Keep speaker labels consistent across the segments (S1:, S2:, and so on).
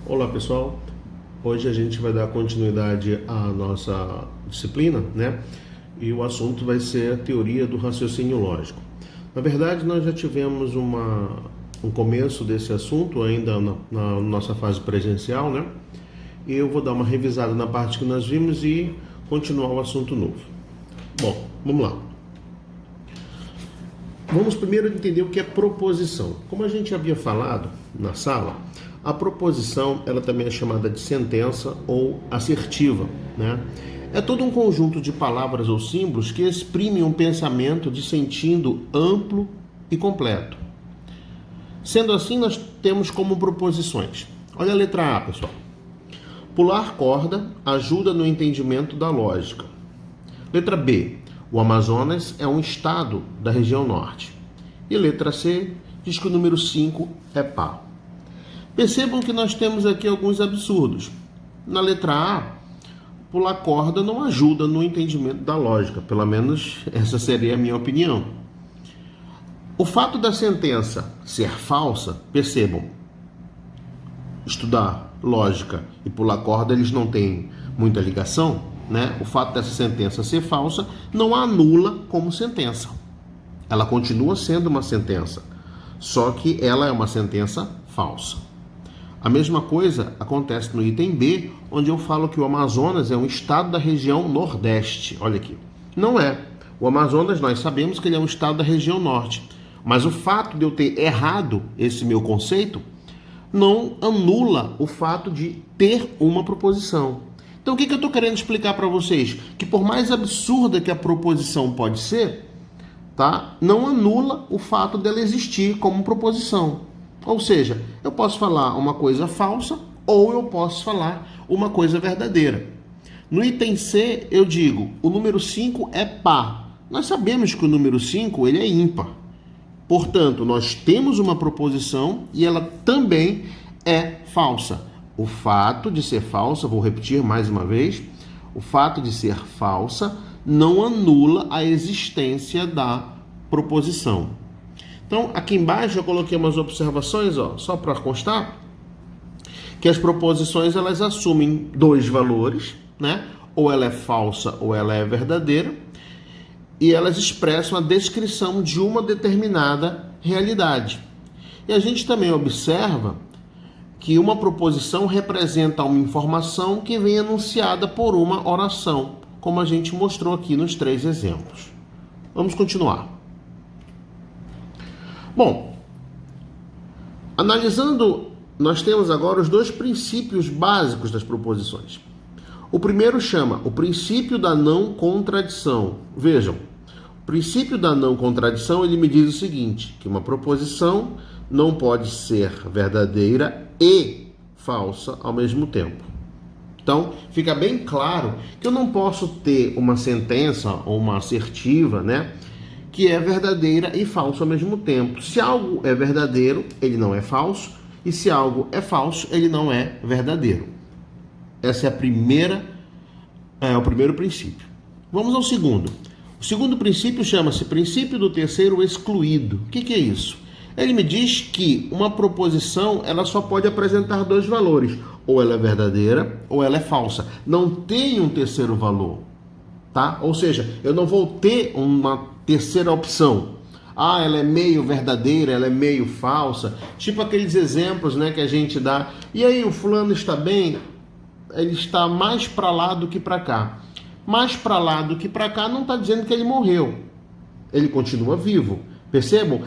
S1: Olá pessoal, hoje a gente vai dar continuidade à nossa disciplina, né? E o assunto vai ser a teoria do raciocínio lógico. Na verdade, nós já tivemos um começo desse assunto ainda na nossa fase presencial, né? E eu vou dar uma revisada na parte que nós vimos e continuar o assunto novo. Bom, vamos lá. Vamos primeiro entender o que é proposição. Como a gente havia falado na sala, a proposição ela também é chamada de sentença ou assertiva, né? É todo um conjunto de palavras ou símbolos que exprimem um pensamento de sentido amplo e completo. Sendo assim, nós temos como proposições. Olha a letra A, pessoal. Pular corda ajuda no entendimento da lógica. Letra B. O Amazonas é um estado da região norte. E letra C diz que o número 5 é par. Percebam que nós temos aqui alguns absurdos. Na letra A, pular corda não ajuda no entendimento da lógica. Pelo menos essa seria a minha opinião. O fato da sentença ser falsa, percebam, estudar lógica e pular corda, eles não têm muita ligação, né? O fato dessa sentença ser falsa não a anula como sentença. Ela continua sendo uma sentença, só que ela é uma sentença falsa. A mesma coisa acontece no item B, onde eu falo que o Amazonas é um estado da região Nordeste. Olha aqui. Não é. O Amazonas, nós sabemos que ele é um estado da região Norte. Mas o fato de eu ter errado esse meu conceito não anula o fato de ter uma proposição. Então, o que eu estou querendo explicar para vocês? Que por mais absurda que a proposição pode ser, tá? Não anula o fato dela existir como proposição. Ou seja, eu posso falar uma coisa falsa ou eu posso falar uma coisa verdadeira. No item C, eu digo, o número 5 é par. Nós sabemos que o número 5 ele é ímpar. Portanto, nós temos uma proposição e ela também é falsa. O fato de ser falsa, vou repetir mais uma vez, o fato de ser falsa não anula a existência da proposição. Então, aqui embaixo eu coloquei umas observações, só para constar, que as proposições elas assumem dois valores, né? Ou ela é falsa ou ela é verdadeira, e elas expressam a descrição de uma determinada realidade. E a gente também observa que uma proposição representa uma informação que vem anunciada por uma oração, como a gente mostrou aqui nos 3 exemplos. Vamos continuar. Bom, analisando, nós temos agora os 2 princípios básicos das proposições. O primeiro chama o princípio da não contradição. Vejam, o princípio da não contradição, ele me diz o seguinte, que uma proposição não pode ser verdadeira e falsa ao mesmo tempo. Então, fica bem claro que eu não posso ter uma sentença ou uma assertiva, né, que é verdadeira e falso ao mesmo tempo. Se algo é verdadeiro, ele não é falso, e se algo é falso, ele não é verdadeiro. Essa é o primeiro princípio. Vamos ao segundo. O segundo princípio chama-se princípio do terceiro excluído. O que é isso? Ele me diz que uma proposição ela só pode apresentar 2 valores. Ou ela é verdadeira ou ela é falsa. Não tem um terceiro valor. Tá? Ou seja, eu não vou ter uma terceira opção. Ela é meio verdadeira, ela é meio falsa. Tipo aqueles exemplos, né, que a gente dá. E aí, o fulano está bem? Ele está mais para lá do que para cá. Mais para lá do que para cá não está dizendo que ele morreu. Ele continua vivo. Percebam?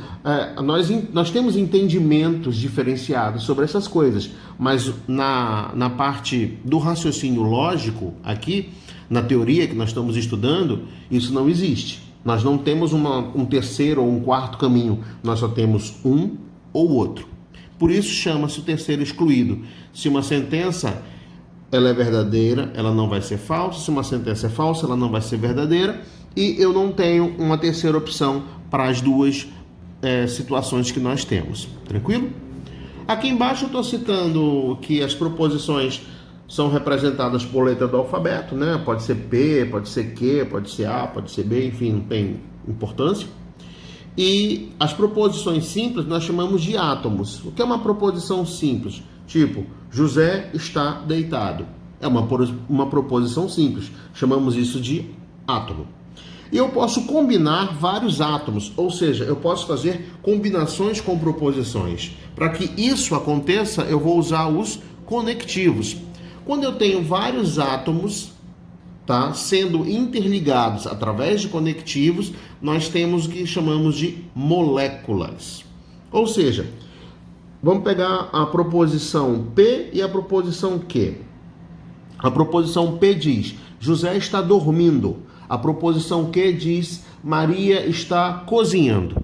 S1: Nós temos entendimentos diferenciados sobre essas coisas. Mas na parte do raciocínio lógico, aqui, na teoria que nós estamos estudando, isso não existe. Nós não temos um terceiro ou um quarto caminho. Nós só temos um ou outro. Por isso chama-se o terceiro excluído. Se uma sentença ela é verdadeira, ela não vai ser falsa. Se uma sentença é falsa, ela não vai ser verdadeira. E eu não tenho uma terceira opção para as 2 situações que nós temos. Tranquilo? Aqui embaixo eu estou citando que as proposições são representadas por letra do alfabeto, né? Pode ser P, pode ser Q, pode ser A, pode ser B, enfim, não tem importância. E as proposições simples nós chamamos de átomos. O que é uma proposição simples? Tipo, José está deitado. É uma proposição simples. Chamamos isso de átomo. E eu posso combinar vários átomos, ou seja, eu posso fazer combinações com proposições. Para que isso aconteça, eu vou usar os conectivos. Quando eu tenho vários átomos, tá, sendo interligados através de conectivos, nós temos o que chamamos de moléculas. Ou seja, vamos pegar a proposição P e a proposição Q. A proposição P diz: José está dormindo. A proposição Q diz: Maria está cozinhando.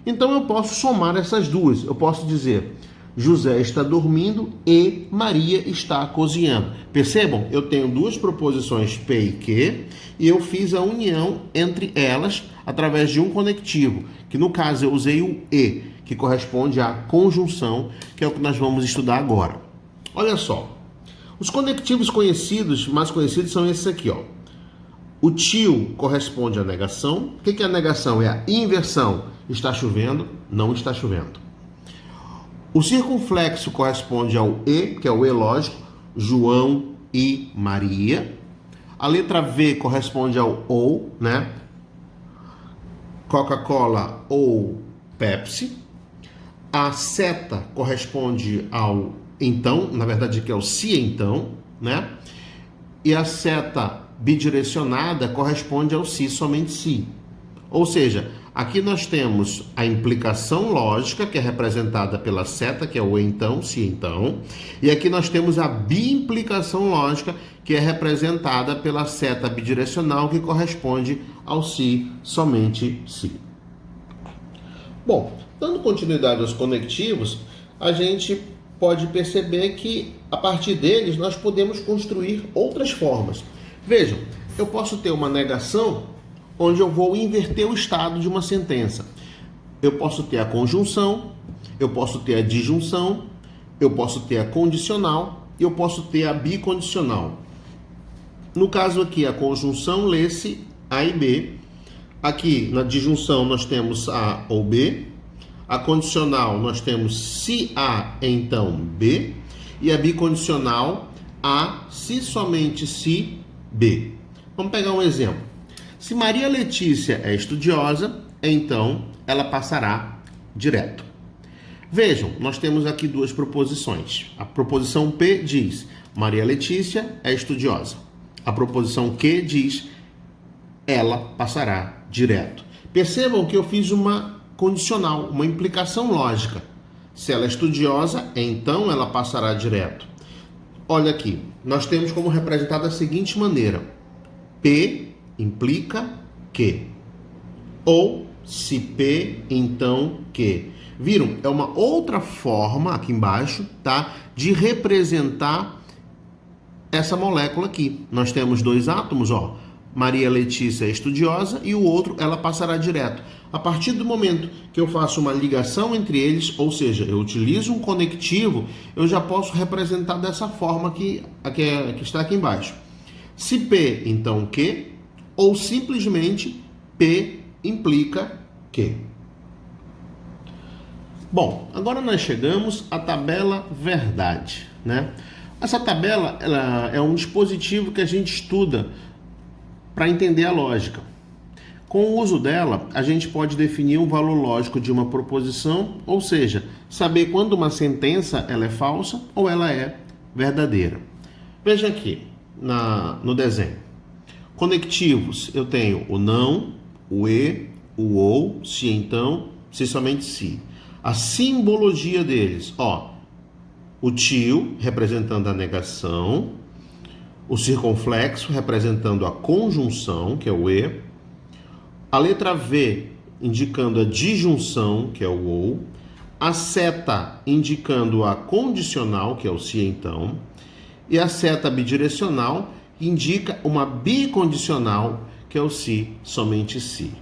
S1: Então eu posso somar essas duas. Eu posso dizer: José está dormindo e Maria está cozinhando. Percebam? Eu tenho duas proposições P e Q e eu fiz a união entre elas através de um conectivo, que no caso eu usei o E, que corresponde à conjunção, que é o que nós vamos estudar agora. Olha só. Os conectivos mais conhecidos são esses aqui, ó. O tio corresponde à negação. O que é a negação? É a inversão. Está chovendo, não está chovendo. O circunflexo corresponde ao E, que é o E lógico, João e Maria. A letra V corresponde ao ou, né? Coca-Cola ou Pepsi. A seta corresponde ao então, na verdade que é o se então, né? E a seta bidirecionada corresponde ao se, somente se. Ou seja, aqui nós temos a implicação lógica, que é representada pela seta, que é o então, se então, e aqui nós temos a biimplicação lógica, que é representada pela seta bidirecional, que corresponde ao se, somente se. Bom, dando continuidade aos conectivos, a gente pode perceber que a partir deles nós podemos construir outras formas. Vejam, eu posso ter uma negação onde eu vou inverter o estado de uma sentença. Eu posso ter a conjunção, eu posso ter a disjunção, eu posso ter a condicional e eu posso ter a bicondicional. No caso aqui, a conjunção lê-se A e B. Aqui na disjunção nós temos A ou B. A condicional nós temos se A, então B. E a bicondicional A, se somente se B. Vamos pegar um exemplo. Se Maria Letícia é estudiosa, então ela passará direto. Vejam, nós temos aqui duas proposições. A proposição P diz: Maria Letícia é estudiosa. A proposição Q diz: ela passará direto. Percebam que eu fiz uma condicional, uma implicação lógica. Se ela é estudiosa, então ela passará direto. Olha aqui, nós temos como representar da seguinte maneira: P implica Q. Ou se P, então Q. Viram? É uma outra forma aqui embaixo, tá, de representar essa molécula aqui. Nós temos dois átomos, ó. Maria Letícia é estudiosa e o outro ela passará direto. A partir do momento que eu faço uma ligação entre eles, ou seja, eu utilizo um conectivo, eu já posso representar dessa forma que está aqui embaixo. Se P, então Q, ou simplesmente P implica Q. Bom, agora nós chegamos à tabela verdade, né? Essa tabela ela é um dispositivo que a gente estuda para entender a lógica. Com o uso dela, a gente pode definir um valor lógico de uma proposição, ou seja, saber quando uma sentença ela é falsa ou ela é verdadeira. Veja aqui no desenho. Conectivos, eu tenho o não, o e, o ou, se então, se somente se. A simbologia deles, ó, o tio representando a negação, o circunflexo representando a conjunção, que é o e, a letra V indicando a disjunção, que é o ou, a seta indicando a condicional, que é o se então, e a seta bidirecional indica uma bicondicional, que é o se, somente se.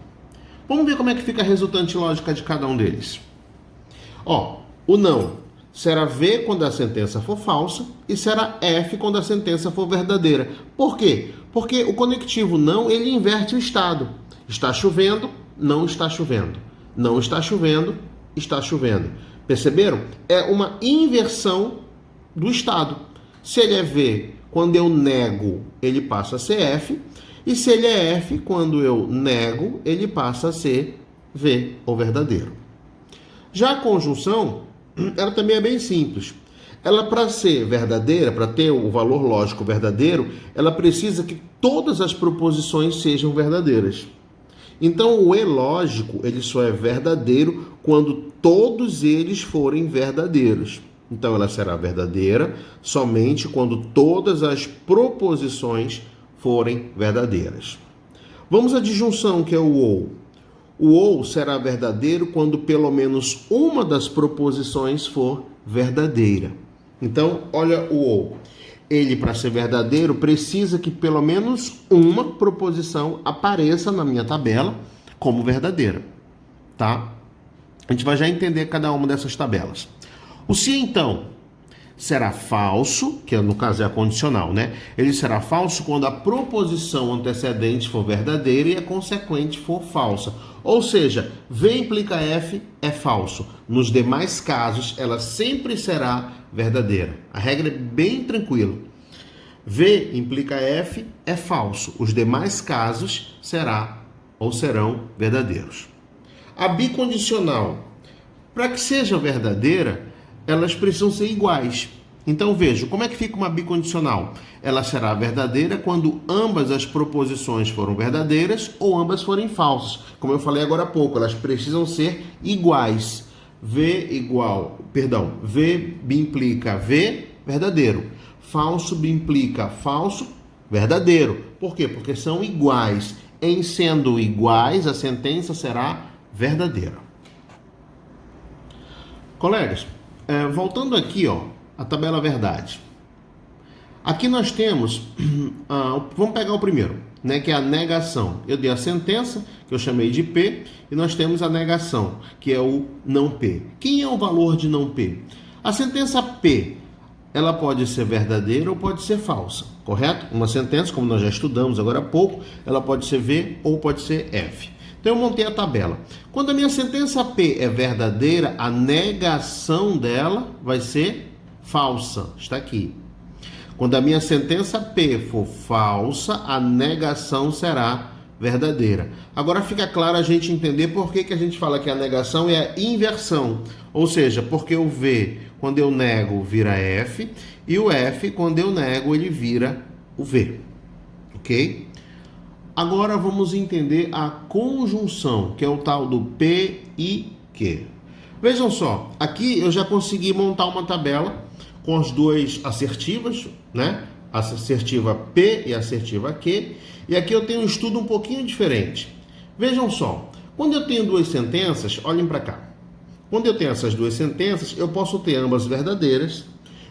S1: Vamos ver como é que fica a resultante lógica de cada um deles. Ó, o não será V quando a sentença for falsa e será F quando a sentença for verdadeira. Por quê? Porque o conectivo não, ele inverte o estado. Está chovendo, não está chovendo. Não está chovendo, está chovendo. Perceberam? É uma inversão do estado. Se ele é V, quando eu nego, ele passa a ser F. E se ele é F, quando eu nego, ele passa a ser V, ou verdadeiro. Já a conjunção, ela também é bem simples. Ela, para ser verdadeira, para ter o valor lógico verdadeiro, ela precisa que todas as proposições sejam verdadeiras. Então, o E lógico, ele só é verdadeiro quando todos eles forem verdadeiros. Então, ela será verdadeira somente quando todas as proposições forem verdadeiras. Vamos à disjunção, que é o ou. O ou será verdadeiro quando pelo menos uma das proposições for verdadeira. Então, olha o ou. Ele, para ser verdadeiro, precisa que pelo menos uma proposição apareça na minha tabela como verdadeira, tá? A gente vai já entender cada uma dessas tabelas. O se, então, será falso, que no caso é a condicional, né? Ele será falso quando a proposição antecedente for verdadeira e a consequente for falsa. Ou seja, V implica F é falso. Nos demais casos, ela sempre será verdadeira. A regra é bem tranquila. V implica F é falso. Os demais casos serão verdadeiros. A bicondicional, para que seja verdadeira, elas precisam ser iguais. Então veja, como é que fica uma bicondicional? Ela será verdadeira quando ambas as proposições foram verdadeiras ou ambas forem falsas. Como eu falei agora há pouco, elas precisam ser iguais. V implica V, verdadeiro. Falso implica falso, verdadeiro. Por quê? Porque são iguais. Em sendo iguais, a sentença será verdadeira. Colegas, voltando aqui, a tabela verdade. Aqui nós temos, vamos pegar o primeiro, né, que é a negação. Eu dei a sentença, que eu chamei de P, e nós temos a negação, que é o não P. Quem é o valor de não P? A sentença P, ela pode ser verdadeira ou pode ser falsa, correto? Uma sentença, como nós já estudamos agora há pouco, ela pode ser V ou pode ser F. Então eu montei a tabela. Quando a minha sentença P é verdadeira, a negação dela vai ser falsa. Está aqui. Quando a minha sentença P for falsa, a negação será verdadeira. Agora fica claro a gente entender por que a gente fala que a negação é a inversão. Ou seja, porque o V, quando eu nego, vira F, e o F, quando eu nego, ele vira o V. Ok? Agora vamos entender a conjunção, que é o tal do P e Q. Vejam só, aqui eu já consegui montar uma tabela com as duas assertivas, né? A assertiva P e a assertiva Q. E aqui eu tenho um estudo um pouquinho diferente. Vejam só, quando eu tenho duas sentenças, olhem para cá. Quando eu tenho essas duas sentenças, eu posso ter ambas verdadeiras,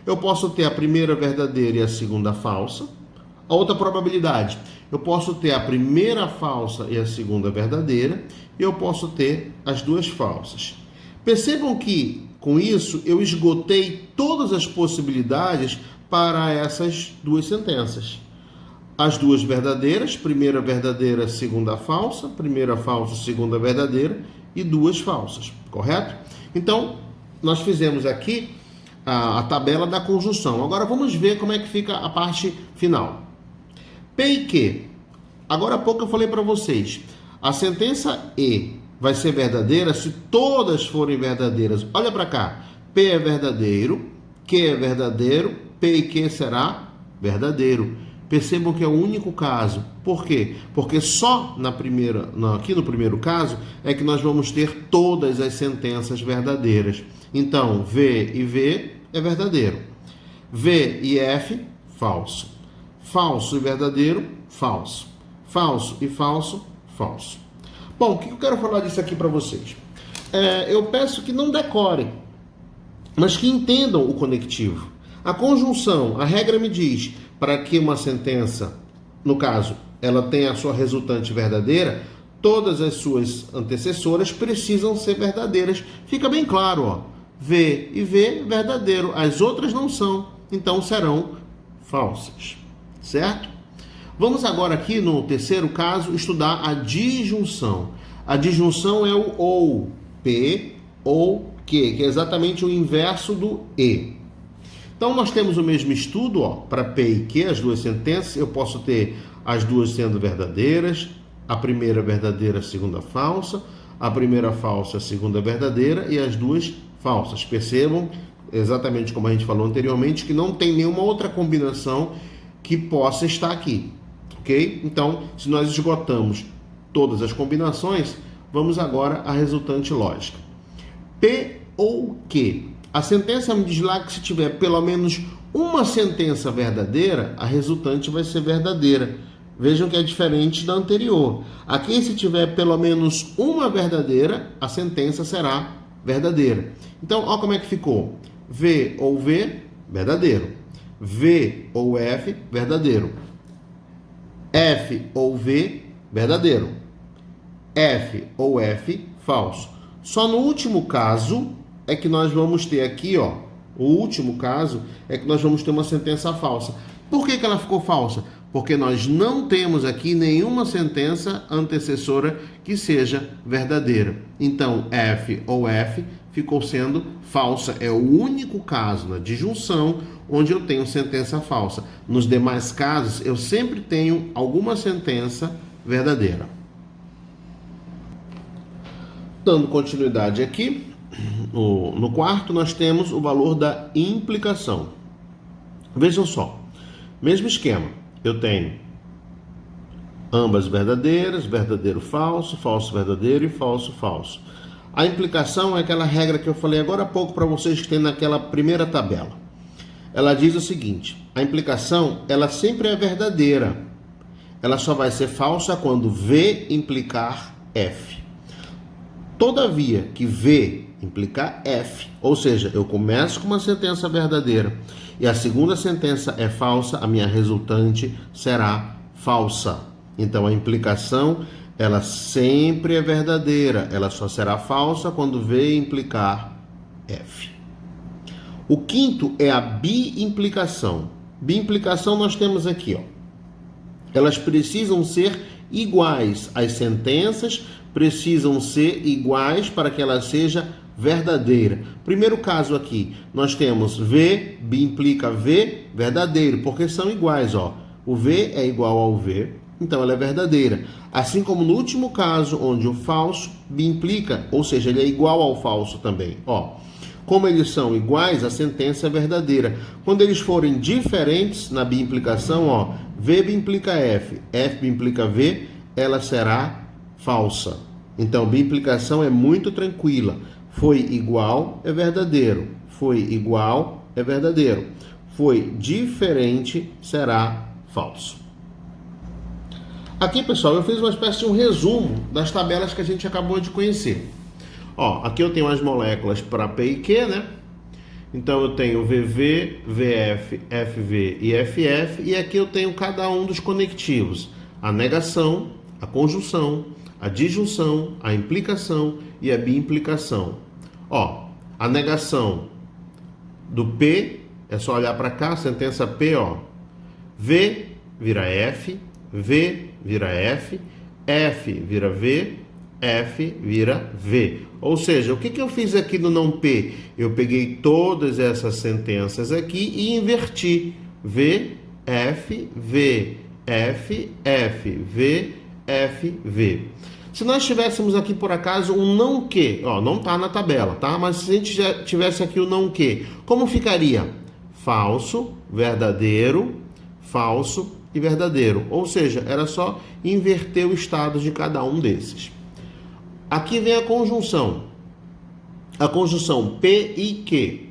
S1: eu posso ter a primeira verdadeira e a segunda falsa. A outra probabilidade, eu posso ter a primeira falsa e a segunda verdadeira, e eu posso ter as duas falsas. Percebam que, com isso, eu esgotei todas as possibilidades para essas duas sentenças. As duas verdadeiras, primeira verdadeira, segunda falsa, primeira falsa, segunda verdadeira, e duas falsas, correto? Então, nós fizemos aqui a tabela da conjunção. Agora vamos ver como é que fica a parte final. P e Q. Agora há pouco eu falei para vocês, a sentença E vai ser verdadeira se todas forem verdadeiras. Olha para cá, P é verdadeiro, Q é verdadeiro, P e Q será verdadeiro. Percebam que é o único caso. Por quê? Porque só aqui no primeiro caso é que nós vamos ter todas as sentenças verdadeiras. Então, V e V é verdadeiro. V e F, falso. Falso e verdadeiro, falso. Falso e falso, falso. Bom, o que eu quero falar disso aqui para vocês? Eu peço que não decorem, mas que entendam o conectivo. A conjunção, a regra me diz, para que uma sentença, no caso, ela tenha a sua resultante verdadeira, todas as suas antecessoras precisam ser verdadeiras. Fica bem claro, ó. V e V, verdadeiro. As outras não são, então serão falsas. Certo? Vamos agora aqui, no terceiro caso, estudar a disjunção. A disjunção é o ou, P ou Q, que é exatamente o inverso do E. Então nós temos o mesmo estudo, para P e Q, as duas sentenças, eu posso ter as duas sendo verdadeiras, a primeira verdadeira, a segunda falsa, a primeira falsa, a segunda verdadeira e as duas falsas. Percebam, exatamente como a gente falou anteriormente, que não tem nenhuma outra combinação que possa estar aqui, ok? Então, se nós esgotamos todas as combinações, vamos agora à resultante lógica. P ou Q. A sentença me diz lá que se tiver pelo menos uma sentença verdadeira, a resultante vai ser verdadeira. Vejam que é diferente da anterior. Aqui, se tiver pelo menos uma verdadeira, a sentença será verdadeira. Então, olha como é que ficou. V ou V, verdadeiro. V ou F, verdadeiro. F ou V, verdadeiro. F ou F, falso. Só no último caso é que nós vamos ter aqui, o último caso é que nós vamos ter uma sentença falsa. Por que ela ficou falsa? Porque nós não temos aqui nenhuma sentença antecessora que seja verdadeira. Então, F ou F ficou sendo falsa. É o único caso na disjunção onde eu tenho sentença falsa. Nos demais casos, eu sempre tenho alguma sentença verdadeira. Dando continuidade aqui, no quarto, nós temos o valor da implicação. Vejam só, mesmo esquema. Eu tenho ambas verdadeiras, verdadeiro, falso, falso, verdadeiro e falso, falso. A implicação é aquela regra que eu falei agora há pouco para vocês que tem naquela primeira tabela. Ela diz o seguinte: a implicação, ela sempre é verdadeira. Ela só vai ser falsa quando V implicar F. Todavia, que V implicar F, ou seja, eu começo com uma sentença verdadeira e a segunda sentença é falsa, a minha resultante será falsa. Então, a implicação, ela sempre é verdadeira, ela só será falsa quando V implicar F. O quinto é a biimplicação. Biimplicação nós temos aqui, elas precisam ser iguais, as sentenças precisam ser iguais para que ela seja verdadeira. Primeiro caso aqui, nós temos V, B implica V, verdadeiro, porque são iguais, O V é igual ao V, então ela é verdadeira. Assim como no último caso, onde o falso B implica, ou seja, ele é igual ao falso também, Como eles são iguais, a sentença é verdadeira. Quando eles forem diferentes na biimplicação, V implica F, F implica V, ela será falsa. Então, biimplicação é muito tranquila. Foi igual, é verdadeiro. Foi igual, é verdadeiro. Foi diferente, será falso. Aqui, pessoal, eu fiz uma espécie de um resumo das tabelas que a gente acabou de conhecer. Aqui eu tenho as moléculas para P e Q, né? Então eu tenho VV, VF, FV e FF, e aqui eu tenho cada um dos conectivos: a negação, a conjunção, a disjunção, a implicação e a biimplicação. A negação do P, é só olhar para cá, sentença P, V vira F, V vira F, F vira V, F vira V. Ou seja, o que eu fiz aqui no não P? Eu peguei todas essas sentenças aqui e inverti. V, F, V, F, F, V, F, V. Se nós tivéssemos aqui, por acaso, um não que, não está na tabela, tá? Mas se a gente já tivesse aqui o não que, como ficaria? Falso, verdadeiro, falso e verdadeiro. Ou seja, era só inverter o estado de cada um desses. Aqui vem a conjunção. A conjunção P e Q.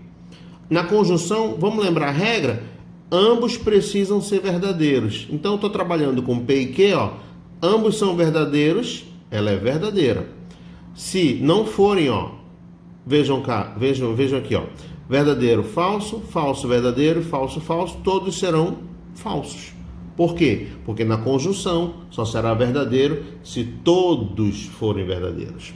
S1: Na conjunção, vamos lembrar a regra? Ambos precisam ser verdadeiros. Então, eu estou trabalhando com P e Q, ambos são verdadeiros, ela é verdadeira. Se não forem, vejam cá, vejam aqui, verdadeiro, falso, falso, verdadeiro, falso, falso, todos serão falsos. Por quê? Porque na conjunção só será verdadeiro se todos forem verdadeiros.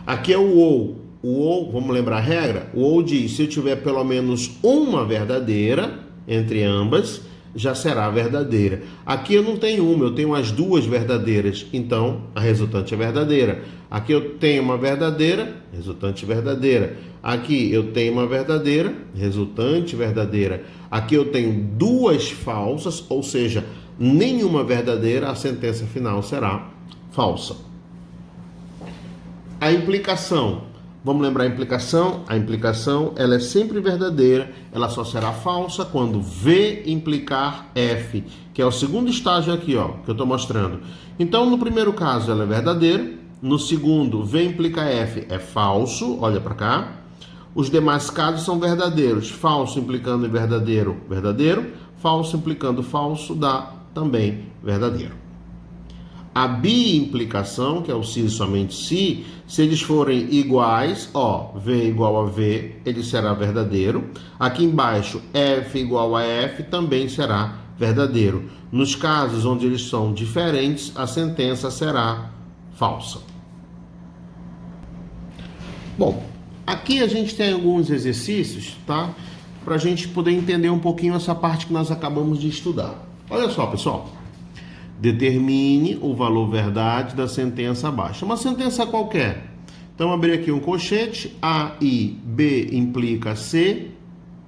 S1: Aqui é o ou. O ou, vamos lembrar a regra? O ou diz, se eu tiver pelo menos uma verdadeira entre ambas, já será verdadeira. Aqui eu não tenho uma, eu tenho as duas verdadeiras, então a resultante é verdadeira. Aqui eu tenho uma verdadeira, resultante verdadeira. Aqui eu tenho uma verdadeira, resultante verdadeira. Aqui eu tenho duas falsas, ou seja, nenhuma verdadeira, a sentença final será falsa. A implicação. Vamos lembrar a implicação? A implicação, ela é sempre verdadeira, ela só será falsa quando V implicar F, que é o segundo estágio aqui, ó, que eu estou mostrando. Então, no primeiro caso, ela é verdadeira. No segundo, V implica F é falso, olha para cá. Os demais casos são verdadeiros. Falso implicando em verdadeiro, verdadeiro. Falso implicando falso, dá também verdadeiro. A bi-implicação, que é o se e somente se eles forem iguais, ó, V igual a V, ele será verdadeiro. Aqui embaixo, F igual a F, também será verdadeiro. Nos casos onde eles são diferentes, a sentença será falsa. Bom, aqui a gente tem alguns exercícios, tá? Para a gente poder entender um pouquinho essa parte que nós acabamos de estudar. Olha só, pessoal. Determine o valor verdade da sentença abaixo. Uma sentença qualquer. Então, abrir aqui um colchete. A, I, B implica C.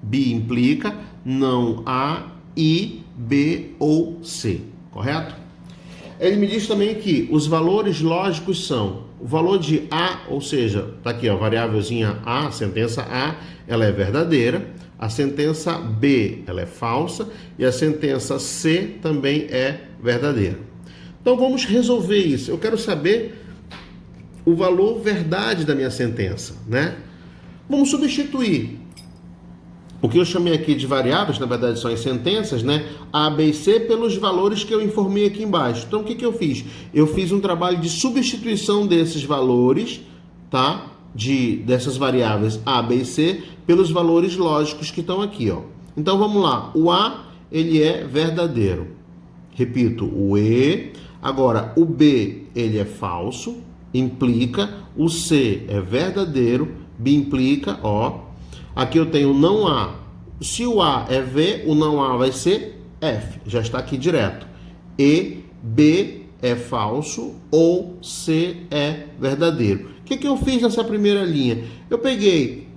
S1: B implica não A, I, B ou C. Correto? Ele me diz também que os valores lógicos são o valor de A, ou seja, tá aqui, ó, variávelzinha A, sentença A, ela é verdadeira. A sentença B, ela é falsa. E a sentença C também é verdadeira. Então vamos resolver isso. Eu quero saber o valor verdade da minha sentença, né? Vamos substituir o que eu chamei aqui de variáveis, na verdade são as sentenças, né? A, B e C pelos valores que eu informei aqui embaixo. Então o que eu fiz? Eu fiz um trabalho de substituição desses valores, tá? Dessas variáveis A, B e C pelos valores lógicos que estão aqui, ó. Então vamos lá. O A, ele é verdadeiro. Repito, o E. Agora, o B, ele é falso, implica. O C é verdadeiro, B implica, ó. Aqui eu tenho não A. Se o A é V, o não A vai ser F. Já está aqui direto. E, B é falso ou C é verdadeiro. O que eu fiz nessa primeira linha? Eu peguei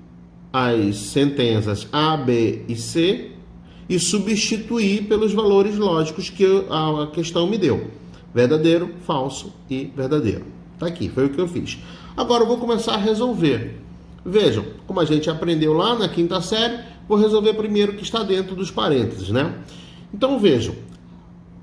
S1: as sentenças A, B e C e substituí pelos valores lógicos que a questão me deu. Verdadeiro, falso e verdadeiro. Tá aqui, foi o que eu fiz. Agora eu vou começar a resolver. Vejam, como a gente aprendeu lá na quinta série, vou resolver primeiro o que está dentro dos parênteses, né? Então vejam,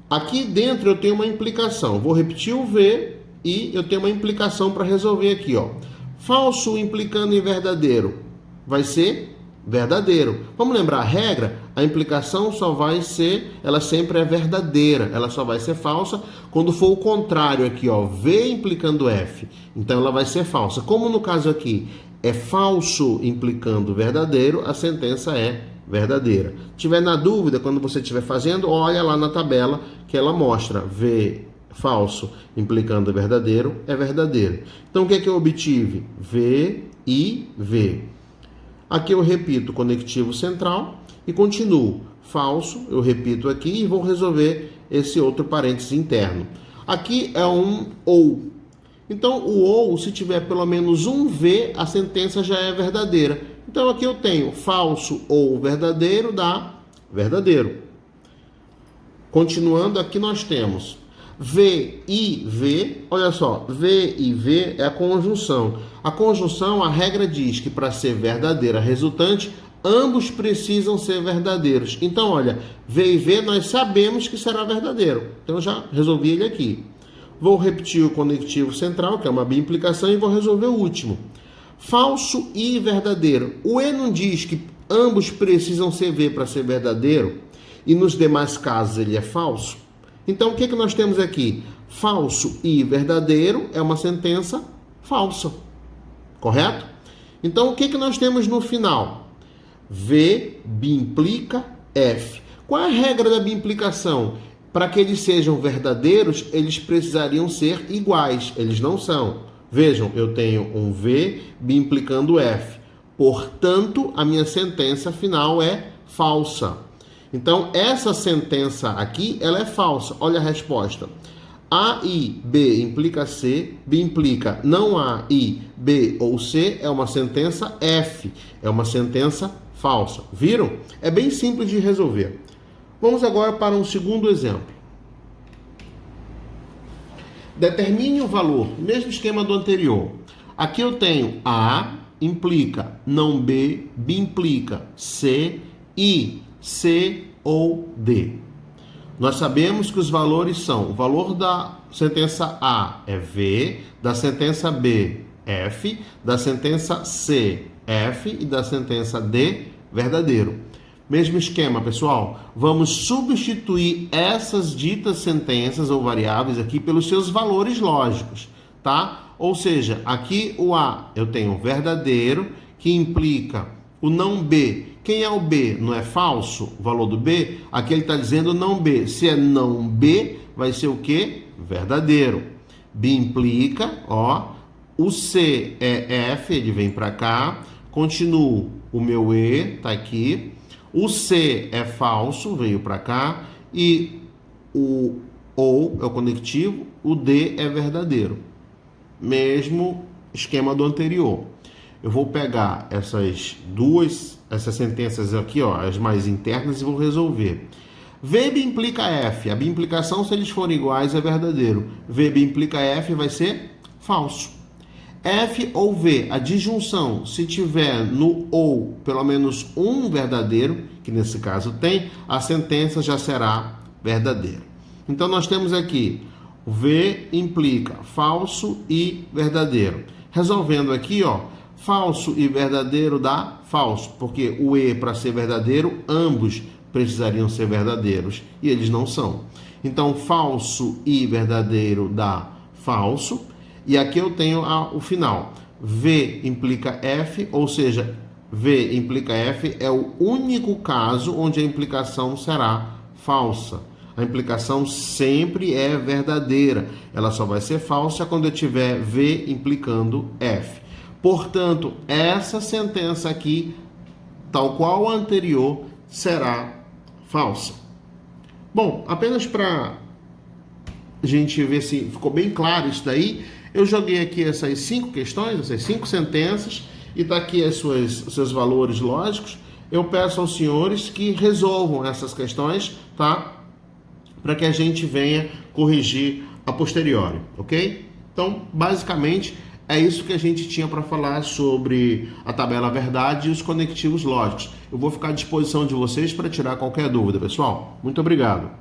S1: aqui dentro eu tenho uma implicação. Vou repetir o V e eu tenho uma implicação para resolver aqui, ó. Falso implicando em verdadeiro vai ser verdadeiro. Vamos lembrar a regra? A implicação só vai ser, ela sempre é verdadeira, ela só vai ser falsa quando for o contrário aqui, ó, V implicando F. Então ela vai ser falsa. Como no caso aqui é falso implicando verdadeiro, a sentença é verdadeira. Tiver na dúvida, quando você estiver fazendo, olha lá na tabela que ela mostra V falso implicando verdadeiro é verdadeiro. Então o que é que eu obtive? V e V. Aqui eu repito o conectivo central e continuo. Falso, eu repito aqui e vou resolver esse outro parênteses interno. Aqui é um ou. Então o ou, se tiver pelo menos um V, a sentença já é verdadeira. Então aqui eu tenho falso ou verdadeiro dá verdadeiro. Continuando, aqui nós temos V e V, olha só, V e V é a conjunção. A conjunção, a regra diz que para ser verdadeira resultante, ambos precisam ser verdadeiros. Então, olha, V e V nós sabemos que será verdadeiro. Então, eu já resolvi ele aqui. Vou repetir o conectivo central, que é uma biimplicação, e vou resolver o último. Falso e verdadeiro. O E não diz que ambos precisam ser V para ser verdadeiro, e nos demais casos ele é falso. Então, o que nós temos aqui? Falso e verdadeiro é uma sentença falsa. Correto? Então, o que nós temos no final? V biimplica F. Qual é a regra da biimplicação? Para que eles sejam verdadeiros, eles precisariam ser iguais. Eles não são. Vejam, eu tenho um V biimplicando F. Portanto, a minha sentença final é falsa. Então, essa sentença aqui, ela é falsa. Olha a resposta. A, I, B implica C, B implica não A, I, B ou C, é uma sentença F, é uma sentença falsa. Viram? É bem simples de resolver. Vamos agora para um segundo exemplo. Determine o valor, mesmo esquema do anterior. Aqui eu tenho A implica não B, B implica C, I, C ou D. Nós sabemos que os valores são: o valor da sentença A é V, da sentença B, F, da sentença C, F e da sentença D, verdadeiro. Mesmo esquema, pessoal. Vamos substituir essas ditas sentenças ou variáveis aqui pelos seus valores lógicos, tá? Ou seja, aqui o A eu tenho verdadeiro, que implica o não B. Quem é o B? Não é falso? O valor do B? Aqui ele está dizendo não B. Se é não B, vai ser o quê? Verdadeiro. B implica, ó, o C é F, ele vem para cá. Continuo, o meu E está aqui. O C é falso, veio para cá. E o OU é o conectivo, o D é verdadeiro. Mesmo esquema do anterior. Eu vou pegar essas sentenças aqui, ó, as mais internas, e vou resolver. VB implica F. A implicação, se eles forem iguais, é verdadeiro. VB implica F vai ser falso. F ou V, a disjunção, se tiver no ou pelo menos um verdadeiro, que nesse caso tem, a sentença já será verdadeira. Então nós temos aqui, o V implica falso e verdadeiro. Resolvendo aqui, ó, falso e verdadeiro dá falso, porque o E, para ser verdadeiro, ambos precisariam ser verdadeiros, e eles não são. Então, falso e verdadeiro dá falso, e aqui eu tenho o final. V implica F, ou seja, V implica F é o único caso onde a implicação será falsa. A implicação sempre é verdadeira, ela só vai ser falsa quando eu tiver V implicando F. Portanto, essa sentença aqui, tal qual a anterior, será falsa. Bom, apenas para a gente ver se ficou bem claro isso daí, eu joguei aqui essas 5 questões, essas 5 sentenças, e está aqui os seus valores lógicos. Eu peço aos senhores que resolvam essas questões, tá? Para que a gente venha corrigir a posteriori, ok? Então, basicamente, é isso que a gente tinha para falar sobre a tabela verdade e os conectivos lógicos. Eu vou ficar à disposição de vocês para tirar qualquer dúvida, pessoal. Muito obrigado.